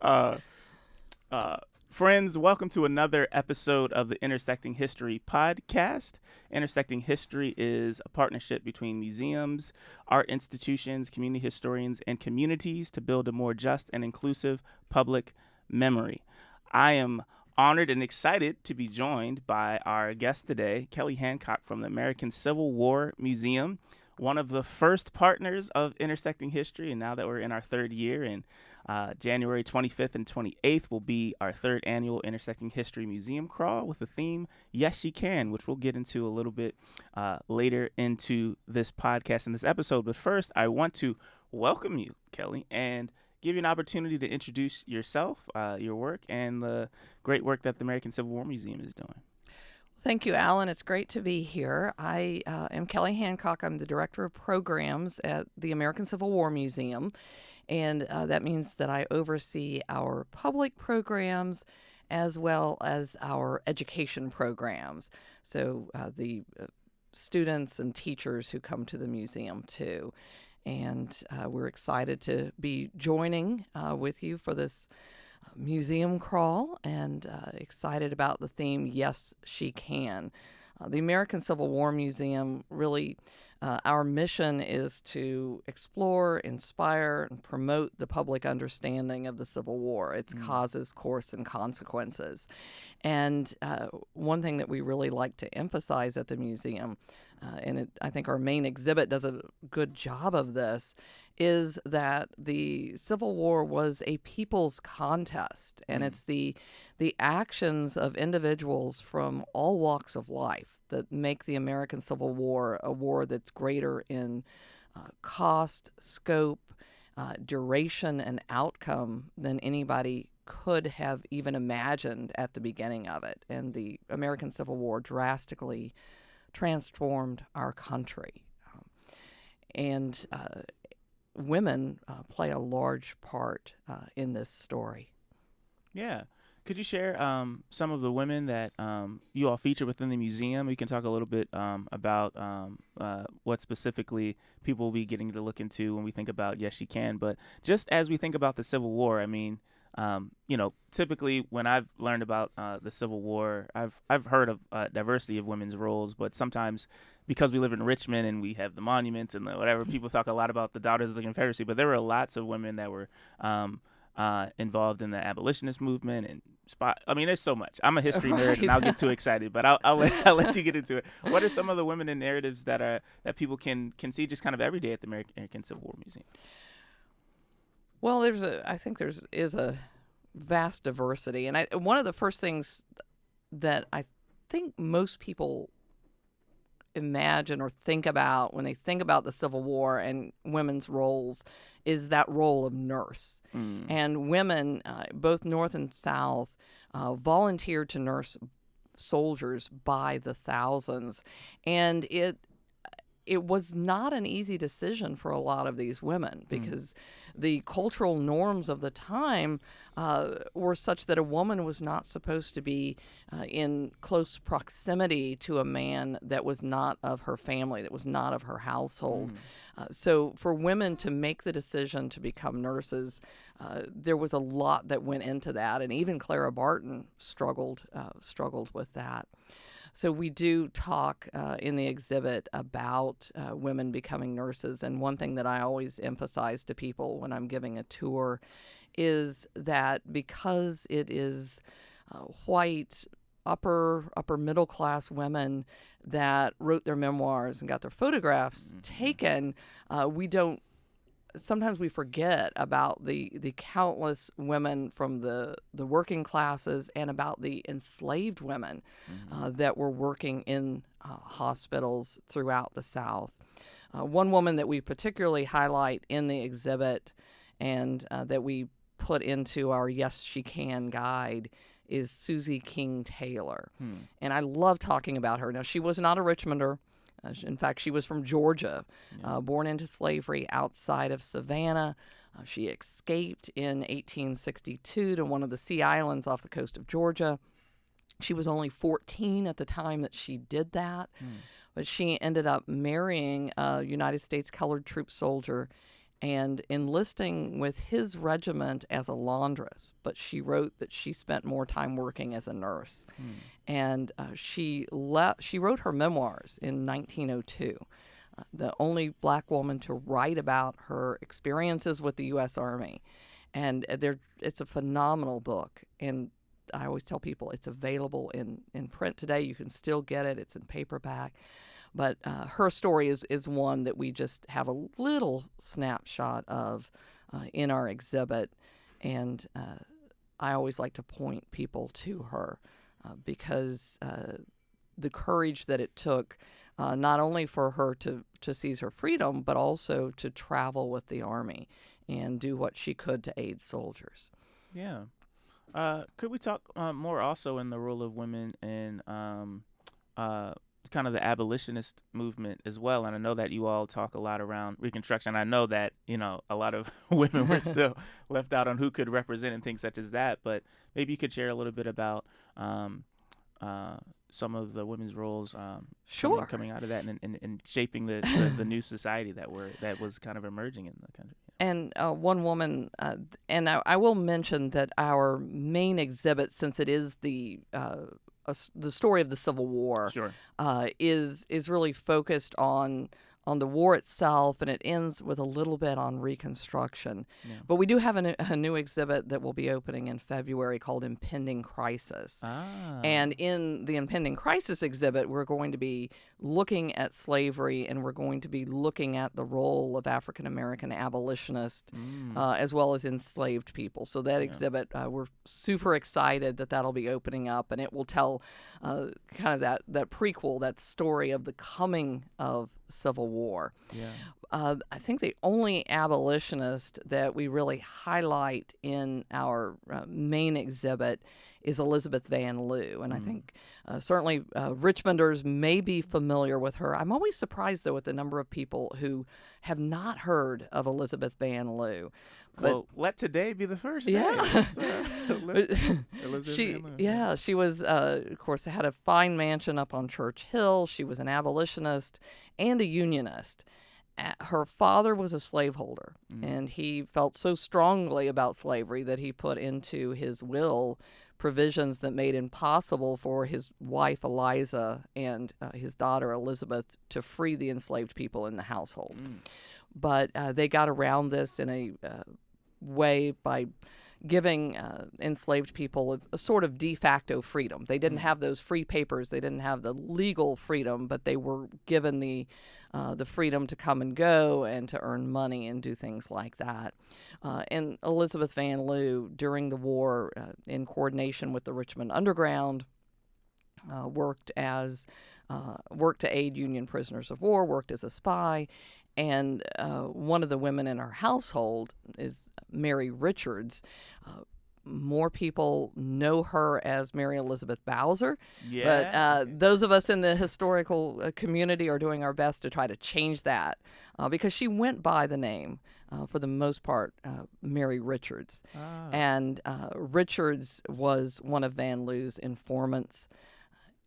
uh, Friends, welcome to another episode of the Intersecting History podcast. Intersecting History is a partnership between museums, art institutions, community historians, and communities to build a more just and inclusive public memory. I am honored and excited to be joined by our guest today, Kelly Hancock from the American Civil War Museum, one of the first partners of Intersecting History, and now that we're in our third year, and January 25th and 28th will be our third annual Intersecting History Museum Crawl with the theme, Yes, She Can, which we'll get into a little bit later into this podcast and this episode. But first, I want to welcome you, Kelly, and give you an opportunity to introduce yourself, your work, and the great work that the American Civil War Museum is doing. Thank you, Alan. It's great to be here. I am Kelly Hancock. I'm the Director of Programs at the American Civil War Museum, and that means that I oversee our public programs as well as our education programs. So the students and teachers who come to the museum too. And we're excited to be joining with you for this museum crawl, and excited about the theme, Yes, She Can. The American Civil War Museum, really, our mission is to explore, inspire, and promote the public understanding of the Civil War, its causes, course, and consequences. And one thing that we really like to emphasize at the museum, I think our main exhibit does a good job of this, is that the Civil War was a people's contest, and it's the actions of individuals from all walks of life that make the American Civil War a war that's greater in cost, scope, duration, and outcome than anybody could have even imagined at the beginning of it. And the American Civil War drastically transformed our country. And women play a large part in this story. Yeah. Could you share some of the women that you all feature within the museum? We can talk a little bit about what specifically people will be getting to look into when we think about Yes, She Can. But just as we think about the Civil War, I mean, typically when I've learned about the Civil War, I've heard of diversity of women's roles, but sometimes because we live in Richmond and we have the monuments and the whatever, people talk a lot about the Daughters of the Confederacy, but there were lots of women that were involved in the abolitionist movement and there's so much. I'm a history nerd, and I'll get too excited, but I'll let you get into it. What are some of the women and narratives that people can see just kind of every day at the American Civil War Museum? Well, I think there is a vast diversity, and one of the first things that I think most people imagine or think about when they think about the Civil War and women's roles is that role of nurse. And women, both North and South, volunteered to nurse soldiers by the thousands, and it was not an easy decision for a lot of these women because the cultural norms of the time were such that a woman was not supposed to be in close proximity to a man that was not of her family, that was not of her household. So for women to make the decision to become nurses, there was a lot that went into that, and even Clara Barton struggled with that. So we do talk in the exhibit about women becoming nurses, and one thing that I always emphasize to people when I'm giving a tour is that because it is white, upper middle class women that wrote their memoirs and got their photographs taken, sometimes we forget about the countless women from the working classes and about the enslaved women that were working in hospitals throughout the South. One woman that we particularly highlight in the exhibit and that we put into our Yes, She Can guide is Susie King Taylor. And I love talking about her. Now, she was not a Richmonder. In fact, she was from Georgia, born into slavery outside of Savannah. She escaped in 1862 to one of the Sea Islands off the coast of Georgia. She was only 14 at the time that she did that, but she ended up marrying a United States colored troop soldier and enlisting with his regiment as a laundress. But she wrote that she spent more time working as a nurse. And she wrote her memoirs in 1902. The only black woman to write about her experiences with the U.S. Army. And it's a phenomenal book. And I always tell people it's available in print today. You can still get it. It's in paperback. But her story is one that we just have a little snapshot of in our exhibit. And I always like to point people to her because the courage that it took, not only for her to seize her freedom, but also to travel with the Army and do what she could to aid soldiers. Yeah. Could we talk more also in the role of women in kind of the abolitionist movement as well? And I know that you all talk a lot around Reconstruction. I know that, a lot of women were still left out on who could represent and things such as that. But maybe you could share a little bit about some of the women's roles Sure. coming out of that and shaping the new society that was kind of emerging in the country. And one woman, and I will mention that our main exhibit, since it is the story of the Civil War, Sure. is really focused on the war itself, and it ends with a little bit on Reconstruction. Yeah. But we do have a new exhibit that will be opening in February called Impending Crisis. And in the Impending Crisis exhibit, we're going to be looking at slavery, and we're going to be looking at the role of African American abolitionists as well as enslaved people. So that exhibit, we're super excited that that'll be opening up, and it will tell kind of that prequel, that story of the coming of Civil War. Yeah. I think the only abolitionist that we really highlight in our main exhibit is Elizabeth Van Lew. And I think certainly Richmonders may be familiar with her. I'm always surprised, though, at the number of people who have not heard of Elizabeth Van Lew. Well, let today be the first day. Yeah. Elizabeth She Van Lew. yeah, she was of course had a fine mansion up on Church Hill. She was an abolitionist and a unionist. Her father was a slaveholder, and he felt so strongly about slavery that he put into his will provisions that made it impossible for his wife Eliza and his daughter Elizabeth to free the enslaved people in the household. But they got around this in a way by giving enslaved people a sort of de facto freedom. They didn't have those free papers. They didn't have the legal freedom, but they were given the freedom to come and go and to earn money and do things like that. And Elizabeth Van Lew, during the war, in coordination with the Richmond Underground, worked to aid Union prisoners of war, worked as a spy. And one of the women in her household is Mary Richards. More people know her as Mary Elizabeth Bowser, but those of us in the historical community are doing our best to try to change that because she went by the name, for the most part, Mary Richards. And Richards was one of Van Lew's informants.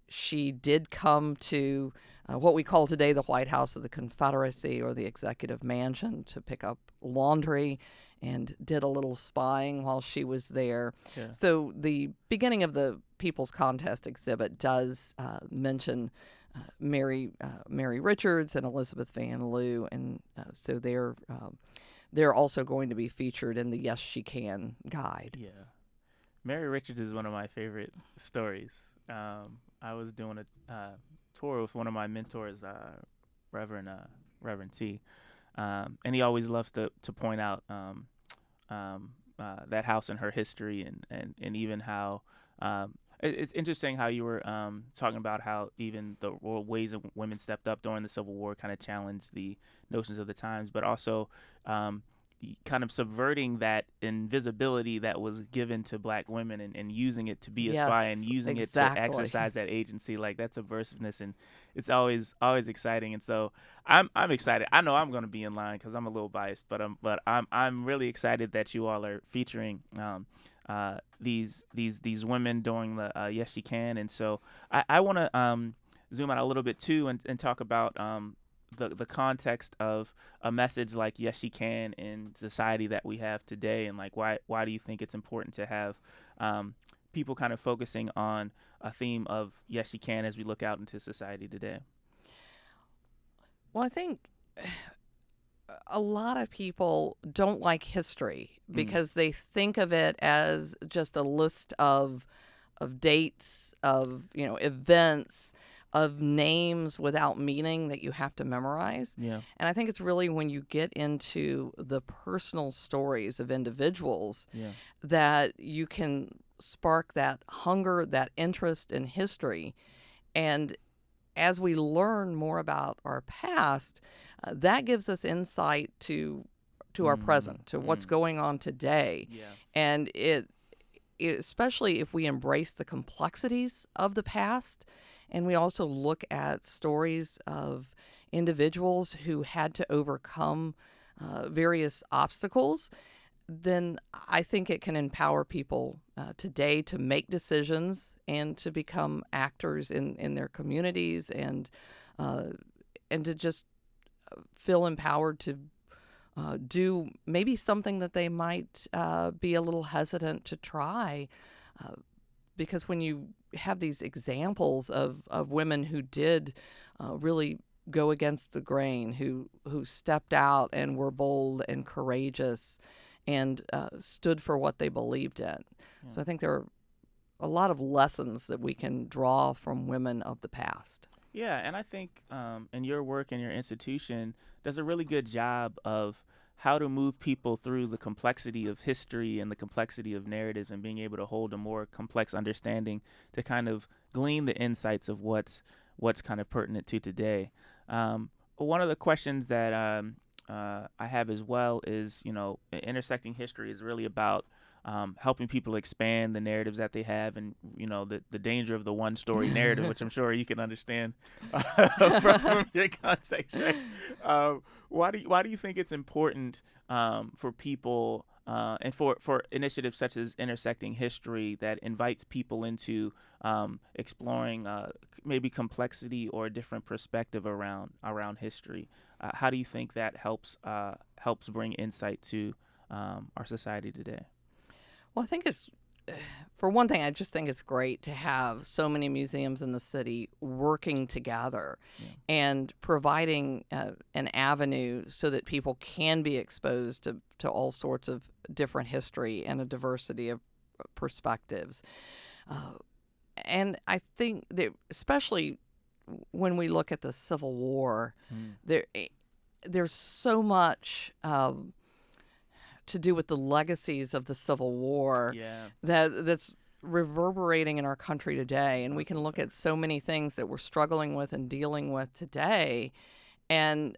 She did come to what we call today the White House of the Confederacy, or the Executive Mansion, to pick up laundry, and did a little spying while she was there. Yeah. So the beginning of the People's Contest exhibit does mention Mary Richards and Elizabeth Van Lew, and so they're also going to be featured in the Yes She Can guide. Yeah. Mary Richards is one of my favorite stories. I was doing a tour with one of my mentors, Reverend T, and he always loves to point out that house and her history, and even how it's interesting how you were talking about how even the ways that women stepped up during the Civil War kind of challenged the notions of the times, but also kind of subverting that invisibility that was given to black women and using it to be a spy and using it to exercise that agency. Like, that subversiveness, and it's always exciting. And so I'm excited. I know I'm going to be in line because I'm a little biased, but I'm really excited that you all are featuring these women during the Yes She Can. And so I want to zoom out a little bit too and talk about the context of a message like "Yes, She Can" in society that we have today, and like why do you think it's important to have people kind of focusing on a theme of "Yes, She Can" as we look out into society today? Well, I think a lot of people don't like history Mm, because they think of it as just a list of dates, of events, of names without meaning that you have to memorize. yeah. And I think it's really when you get into the personal stories of individuals Yeah. that you can spark that hunger, that interest in history. And as we learn more about our past, that gives us insight to our Mm, present, to what's mm, going on today. yeah. And especially if we embrace the complexities of the past, and we also look at stories of individuals who had to overcome various obstacles, then I think it can empower people today to make decisions and to become actors in their communities, uh, and to just feel empowered to do maybe something that they might be a little hesitant to try. Uh, because when you have these examples of women who did really go against the grain, who stepped out and were bold and courageous and stood for what they believed in. Yeah. So I think there are a lot of lessons that we can draw from women of the past. Yeah, and I think in your work and your institution does a really good job of how to move people through the complexity of history and the complexity of narratives and being able to hold a more complex understanding to kind of glean the insights of what's kind of pertinent to today. One of the questions that I have as well is, intersecting history is really about helping people expand the narratives that they have, and the danger of the one story narrative, which I'm sure you can understand from your context. Right? Why do you think it's important for people and for initiatives such as Intersecting History that invites people into exploring maybe complexity or a different perspective around history? How do you think that helps bring insight to our society today? Well, I think for one thing, I just think it's great to have so many museums in the city working together Yeah. and providing an avenue so that people can be exposed to all sorts of different history and a diversity of perspectives. Uh, and I think that especially when we look at the Civil War, Mm. there's so much to do with the legacies of the Civil War Yeah. that's reverberating in our country today. And we can look at so many things that we're struggling with and dealing with today. And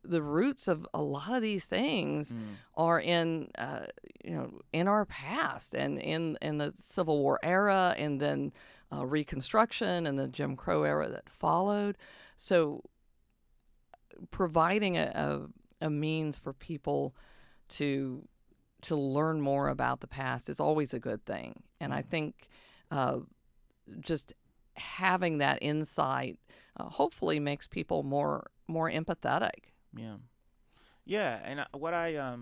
the roots of a lot of these things Mm. are in our past and in the Civil War era, and then Reconstruction and the Jim Crow era that followed. So providing a means for people to learn more about the past is always a good thing. And I think just having that insight hopefully makes people more empathetic. Yeah. Yeah, and what I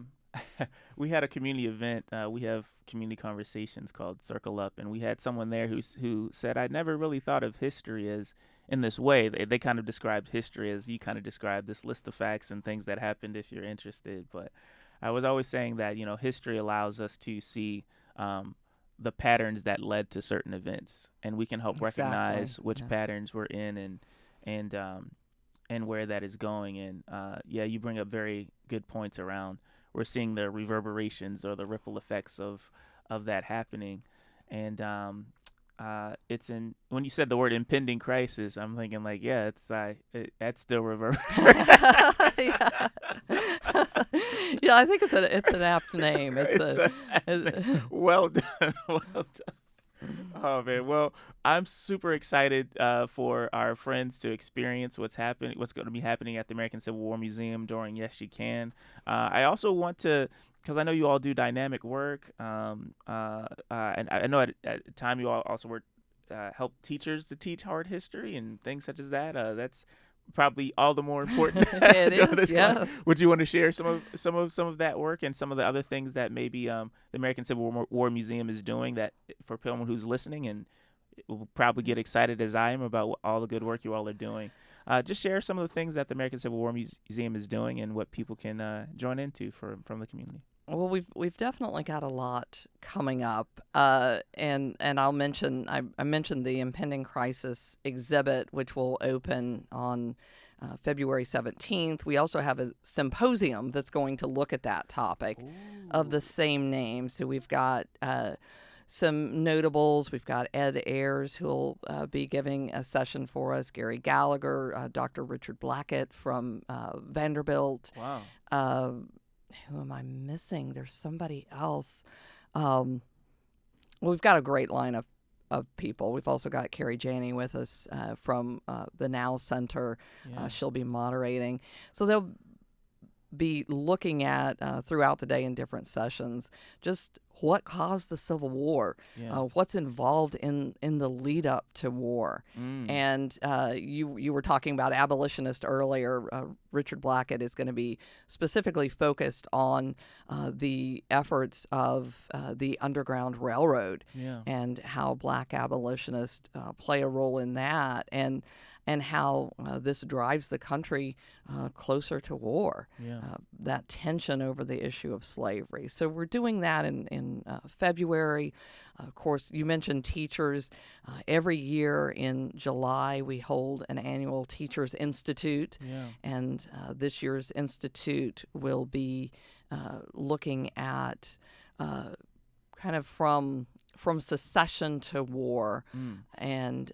we had a community event. We have community conversations called Circle Up, and we had someone there who said, "I'd never really thought of history as in this way." They kind of described history as you kind of described, this list of facts and things that happened if you're interested. But I was always saying that history allows us to see the patterns that led to certain events, and we can help Exactly. recognize which Yeah. patterns we're in and and where that is going. And yeah, you bring up very good points around we're seeing the reverberations or the ripple effects of that happening. And it's in when you said the word impending crisis, I'm thinking like, yeah, that's still reverberating. Yeah. Yeah, I think it's an apt name. Well done, well done. Oh man, well, I'm super excited for our friends to experience what's going to be happening at the American Civil War Museum during Yes You Can. I also want to, because I know you all do dynamic work, and I know at the time you all also help teachers to teach hard history and things such as that. That's probably all the more important. It is, yes. Would you want to share some of that work and some of the other things that maybe the American Civil War Museum is doing that for someone who's listening and will probably get excited as I am about all the good work you all are doing? Just share some of the things that the American Civil War Museum is doing and what people can join into from the community. Well, we've definitely got a lot coming up, and I'll mention I mentioned the impending crisis exhibit, which will open on February 17th. We also have a symposium that's going to look at that topic of the same name. So we've got some notables. We've got Ed Ayers, who'll be giving a session for us, Gary Gallagher, Dr. Richard Blackett from Vanderbilt. Wow. Who am I missing? There's somebody else. We've got a great lineup of people. We've also got Carrie Janney with us from the Now Center. Yeah. She'll be moderating. So they'll be looking at throughout the day in different sessions just what caused the Civil War, what's involved in the lead up to war. And you were talking about abolitionist earlier. Richard Blackett is going to be specifically focused on the efforts of the Underground Railroad and how Black abolitionists play a role in that, and how this drives the country closer to war, that tension over the issue of slavery. So we're doing that in February. Of course, you mentioned teachers. Every year in July, we hold an annual Teachers Institute, and this year's institute will be looking at kind of from secession to war. And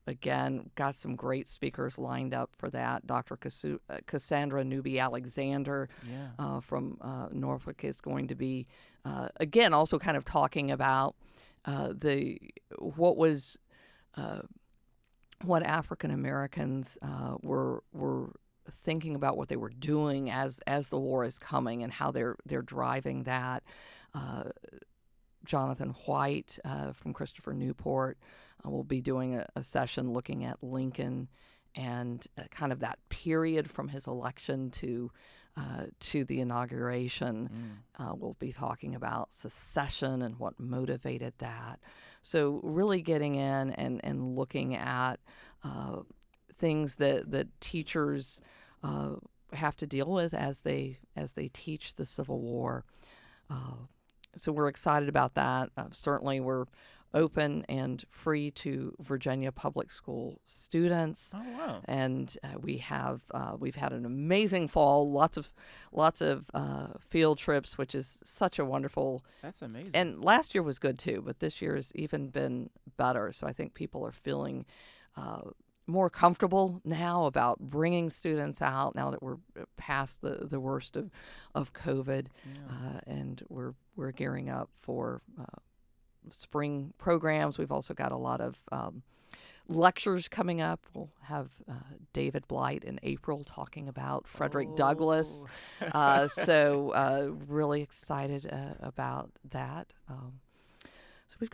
again, got some great speakers lined up for that. Dr. Cassandra Newby-Alexander from Norfolk is going to be, again, also kind of talking about what African Americans were thinking about, what they were doing as the war is coming, and how they're driving that. Jonathan White from Christopher Newport will be doing a session looking at Lincoln and kind of that period from his election to the inauguration. We'll be talking about secession and what motivated that. So really getting in and looking at things that teachers have to deal with as they teach the Civil War. So we're excited about that. Certainly, we're open and free to Virginia public school students. Oh, wow. And we've had an amazing fall. Lots of field trips, which is such a wonderful. That's amazing. And last year was good too, but this year has even been better. So I think people are feeling more comfortable now about bringing students out now that we're past the worst of COVID, and we're gearing up for spring programs. We've also got a lot of lectures coming up. We'll have David Blight in April talking about Frederick Douglass. So really excited about that. So we've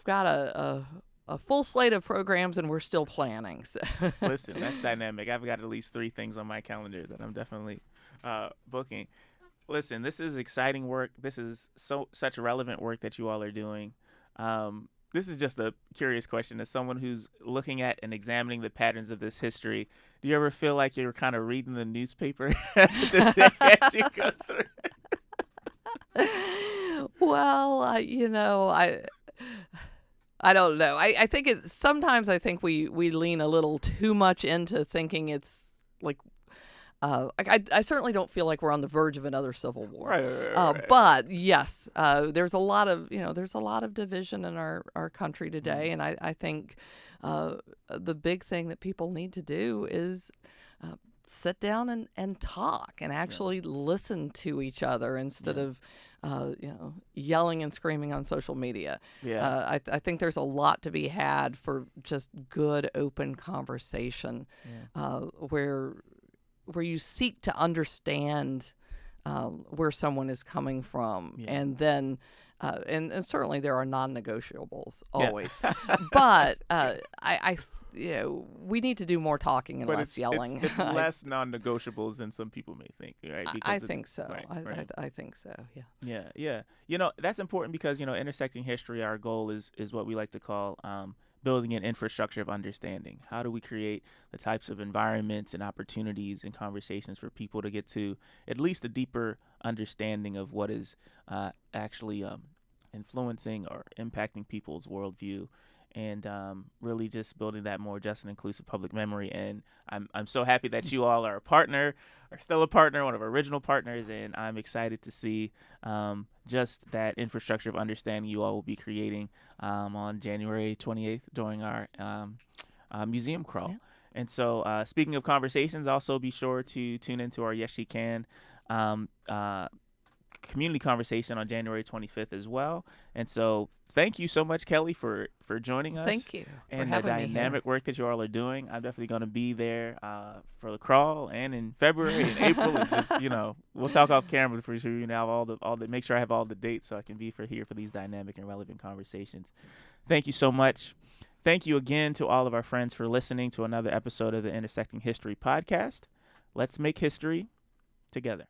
got a full slate of programs, and we're still planning. So. Listen, that's dynamic. I've got at least 3 things on my calendar that I'm definitely booking. Listen, this is exciting work. This is such relevant work that you all are doing. This is just a curious question. As someone who's looking at and examining the patterns of this history, do you ever feel like you're kind of reading the newspaper as you go through? Well, I don't know. I think sometimes I think we lean a little too much into thinking it's like I certainly don't feel like we're on the verge of another civil war. Right. But yes, there's a lot of division in our country today, and I think the big thing that people need to do is sit down and talk and actually listen to each other instead of yelling and screaming on social media. I think there's a lot to be had for just good open conversation where you seek to understand where someone is coming from, and then and certainly there are non-negotiables always, but we need to do more talking and But less yelling. It's less non-negotiables than some people may think, right? I think so. Right. I think so. Yeah. Yeah. That's important because intersecting history. Our goal is what we like to call building an infrastructure of understanding. How do we create the types of environments and opportunities and conversations for people to get to at least a deeper understanding of what is actually influencing or impacting people's worldview, and really just building that more just and inclusive public memory. And I'm so happy that you all are still a partner, one of our original partners, and I'm excited to see just that infrastructure of understanding you all will be creating on January 28th during our museum crawl. Yeah. And so speaking of conversations, also be sure to tune into our Yes She Can community conversation on January 25th as well. And so thank you so much, Kelly, for joining us. Thank you and for the having me dynamic here. work that you all are doing. I'm definitely going to be there for the crawl and in February and April. And just we'll talk off camera for sure. All the make sure I have all the dates so I can be here for these dynamic and relevant conversations. Thank you so much. Thank you again to all of our friends for listening to another episode of the Intersecting History podcast. Let's make history together.